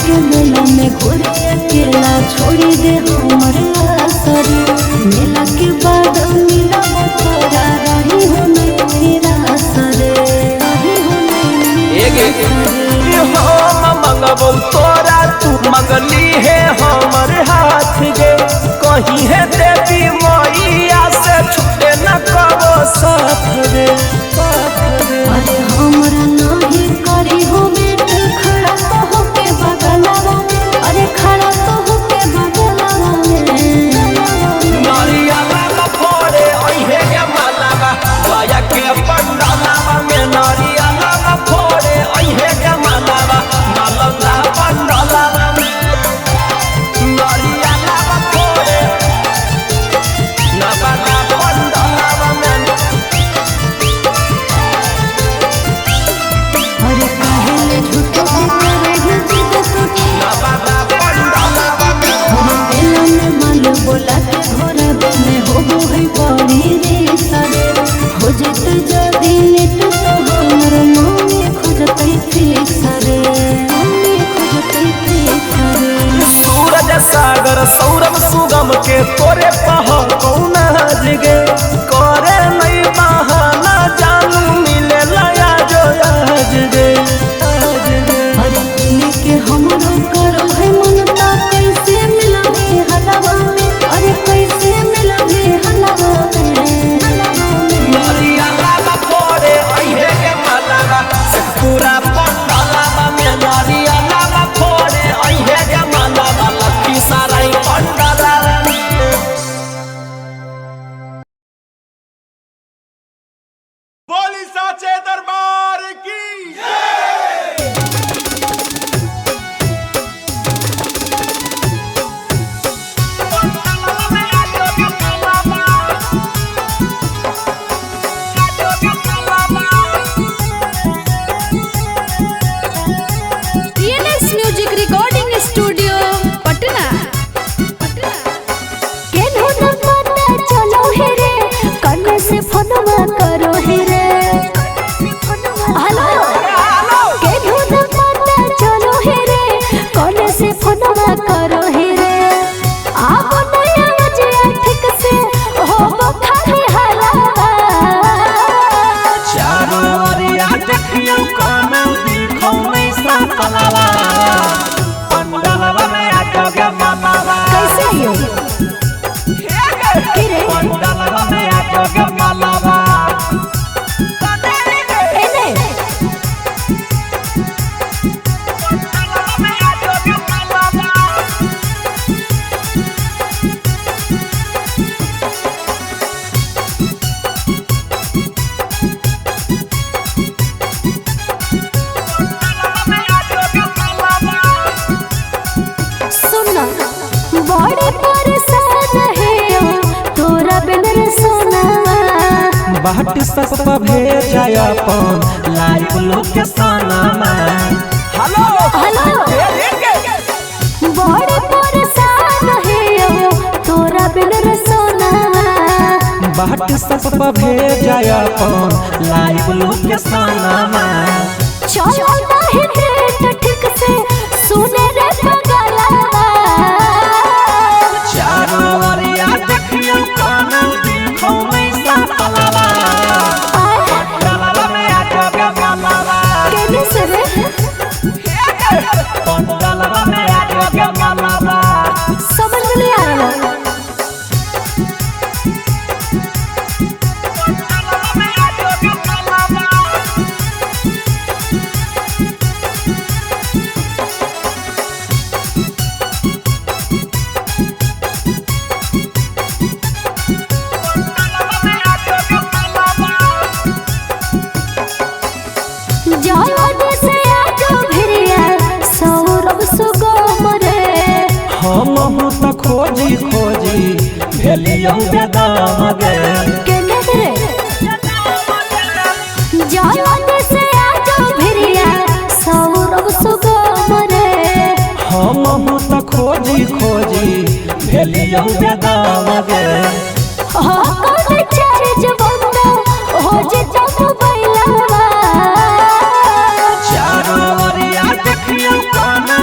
के मेला में घूरे अकेला छोड़ी दे हमर आसरे मेला के बाद मिला तोरा रही हो मैं तेरा आसरे मंगबो तोरा तू मंगली है हमर हाथ गे कहीं है देवी मैया से छूटे न कबो साथ रे अरे हमरा नहीं करी हो बेटा खड़ा तो होके बगलवा में अरे खड़ा तो होके बगलवा में नारियला का फोड़े ओहे के मालावा माया के पंडालवा में नारियला का फोड़े ओहे के मालावा नालंदा पंडालवा में नारियला का फोड़े नाबाना पंडालवा में अरे काहे झूठो के करे जिद टूटी नाबाना पंडालवा में हम मेला में माल बोला के घोड़ा में हो है बड़ी रे सरे हो जित जदी नेट तो हमर मम्मी खोजतै फिक्स रे मम्मी खोजतै फिक्स रे सूरज सागर सौरभ सुगम के तोरे पहा कौना जगे करे नहीं बहाना जानू मिले लया जो आज गे अरे मिले के हमरो करो है मनता कैसे मिलावे हलवा में अरे कैसे मिलावे हलवा में नारियला का फोड़े ओहे के मालावा से पूरा पंडालवा में नारियला का फोड़े ओहे के मालावा लक्की साराई पंडालवा में बोली साचे दरबार की DNS music recording studio Patna. केनो न पता चलो हे रे कन्ने से फोनवा करो हे रे हेलो केनो न पता चलो हे रे कन्ने से फोनवा करो हे रे आप नया बजिया ठीक से हो खाली हाला चारों ओरिया देखियो कोनो दिखौ नहीं सकलावा पंडालवा में आके गे मालावा कैसे यो के रे पंडालवा में आके गे मालावा एने पंडालवा में आके गे मालावा सुन बड़े परेशान है तोरा बिन रे सोना बाट सब भेजा अपन लाइव लोकेशन में हेलो हेलो बड़े परेशान है तोरा बिन रे सोना बाट सब भेजा अपन लाइव लोकेशन में चलो नहीं डेट ठीक से सुने रे पगला चारों ओरिया देखियो कोनो दिखौ नहीं सकलावा पंडालवा में आके गे मालावा केने से रे पंडालवा में आके गे मालावा समझ नहीं आ रहा पंडालवा में आके गे मालावा जवानी से आजो भिरिया सौरभ सुगम रे हम तो खोजी भेलियो बेदाम गे केने रे जवानी से आजो भिरिया सौरभ सुगम रे हम तो खोजी भेलियो बेदाम गे हो कोने चार्ज बंदा हो जिता मोबाइलवा चारों ओरिया देखियो कोनो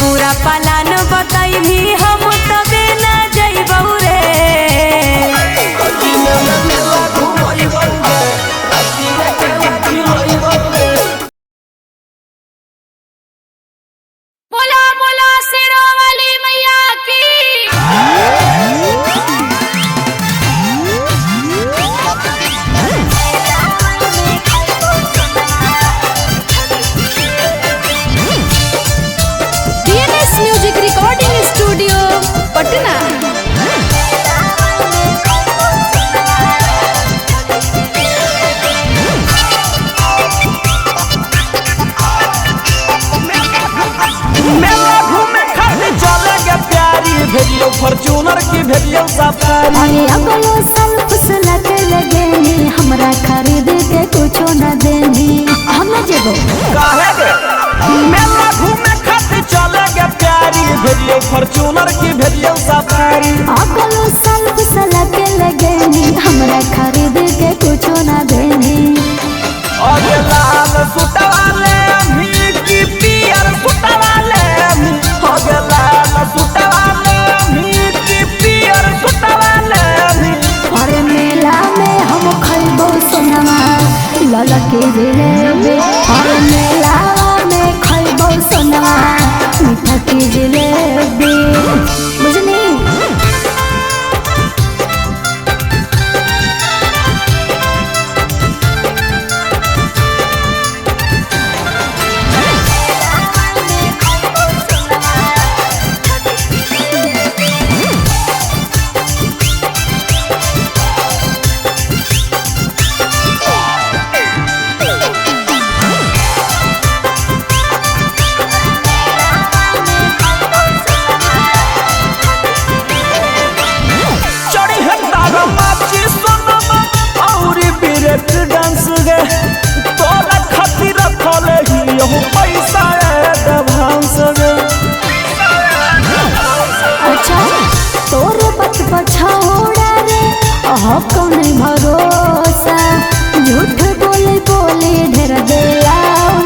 पूरा पलान बताई भी हम तबे ना जइबौ रे। बोला बोला शेरों वाली मैया की। DNS music recording studio Patna. मेला घूमे खातिर चलेंगे प्यारी, भेजियो फॉर्च्यूनर की भेजियो सफारी। अरे अगलो साल फुसला के लगेनी हमरा खरीद के कुछो न देनी हम न जेबो काहे गे? मेला घूमे खातिर चलेंगे प्यारी, भेजियो फॉर्च्यूनर की भेजियो सफारी। अगलो साल फुसला के लगेनी हमरा खरीद के कुछो न देनी। अरे लाल सुटवाले भी की पियर सुटवाले भी, अरे लाल सुटवाले भी की पियर सुटवाले भी। अरे मेला में हम खइबो सोनमा लाला के जिलेबी। अरे मेला में खइबो सोनमा मीठा के जिलेबी बुझनी। चढ़ी है तारा माची सोनमा औरी ब्रेक डांस गे, तोरा खातिर रखले ही यहू पैसा एडवांस गे। अच्छा तोरे बच पछाड़ा रे अब कौन भरोसा। झूठ बोले बोले ढेर देला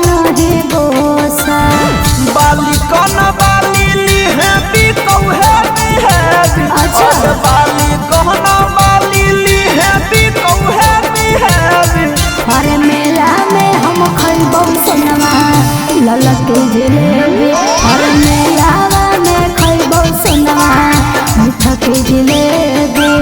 नहीं गोसा। बाली कौन बाली ली है भी कौहे भी है भी। अच्छा। और बाली कौन बाली ली है भी कौहे भी है भी। अरे मेला में हम खइबो सोनमा लाला के जिलेबी। अरे मेला में खइबो सोनमा मीठा के जिलेबी।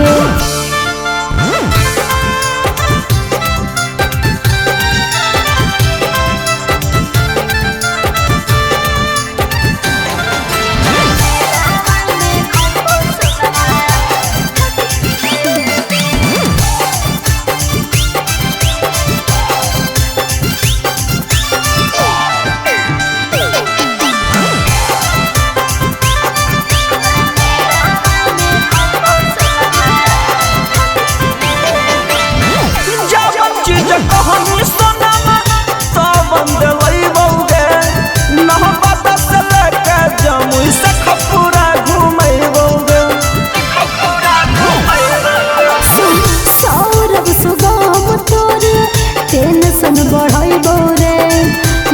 जब चीज कहानी सोनमा तो बंद वही बौगे, नहबत से लेके जमुई से खपुरा घूमै बौगे। सौरभ सुगम तोर टेंशन बढ़ाइबो रे।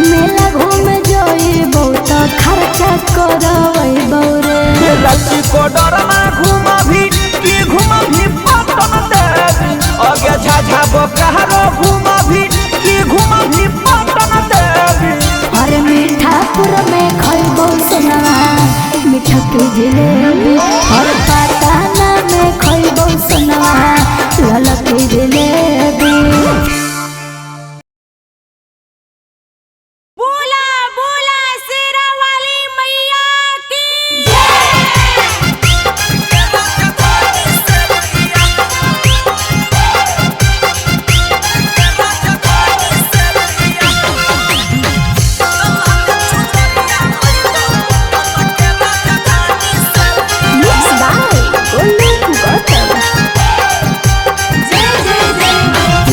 मेला घूमे जाइबो त खर्चा करवाइबो रे। लड़की को डरना घूमा भी की घूमा भी पटन देवी, आगे झाझा बोकारो घूमा भी की घूमा भी पटन देवी। अरे मीठापुर में खइबो सोनमा मीठा के जिलेबी। और पटना में खइबो सोनमा लाला के जिलेबी। बोला बोला शेरों वाली मैया की। Mixed by Golden Bottom।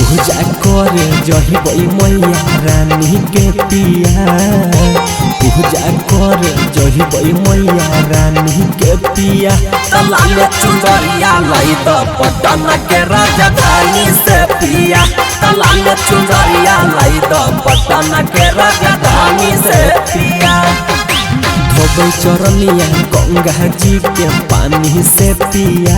पूजा करे जहिबई मैया रानी के पिया, पूजा करे जहिबई मैया रानी के पिया। तलाले चुंदरिया लाई तो पटन के राजधानी से पिया, तलाले चुंदरिया लाई तो पटन के राजधानी से पिया। धोबै चरनिया गंगा जी के पानी से पिया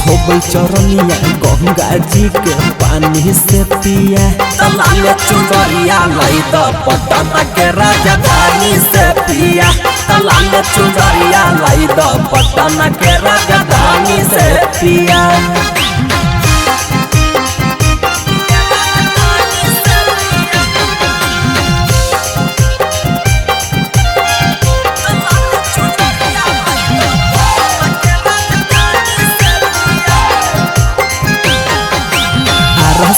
धोबै चरनिया गंगा जी के पानी से पिया तलाले चुनरिया लाई द पटन के राजधानी से पिया तलाले चुनरिया लाई द पटन के राजधानी से पिया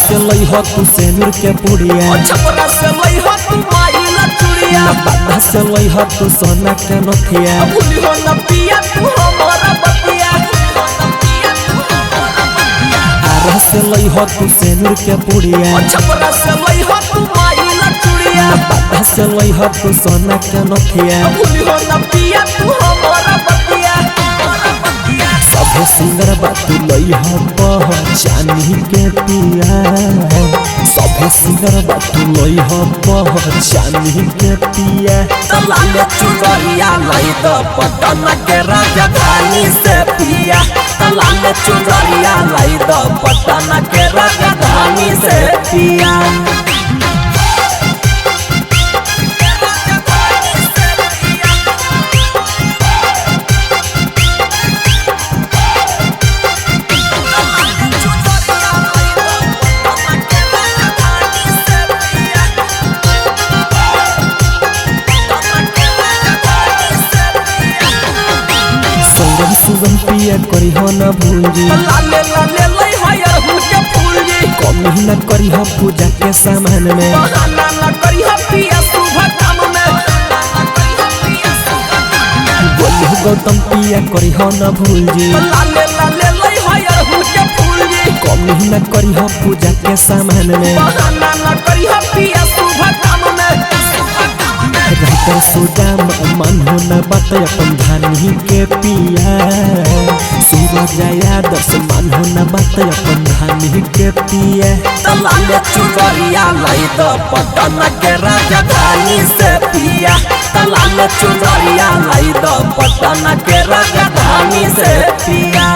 से लई हो तू सेनुर के पुड़िया छपरा से लई हो तू माइला चुड़िया बाधा से लई हो तू सोना के नथिया भूली हो न पिया तू हमारा बतिया आरा से लई हो तू सेनुर के पुड़िया छपरा से लई हो तू माइला चुड़िया बाधा से लई हो तू सोना के नथिया भूली हो न पिया तू हमारा बतिया सभे सिंगर बातू लई हो पहचानी के पिया सभे सिंगर बातू लई हो पहचानी के पिया तलाले चुनरिया लाई द पटन के राजधानी से पिया तलाले चुनरिया लाई द पटन के राजधानी से पिया सुगम पिया करी हो न भूली लाले लाले लई हयर हुल के फूल जी कमी न करी हो पूजा के सामान में बहाना न करी हो पिया शुभ काम में बोलू गौतम पिया करी हो न भूल जी लाले लाले लई हयर हुल के फूल जी कमी न करी हो पूजा के सामान में बहाना न करी हो पिया शुभ काम में रहकर सुदाम मन हो न बात अपन धानी के पिया सूरज यादव से मन हो न बात अपन धानी के पिया तलाले चुनरिया लाई द पटन के राजधानी से पिया तलाले चुनरिया लाई द पटन के राजधानी से पिया।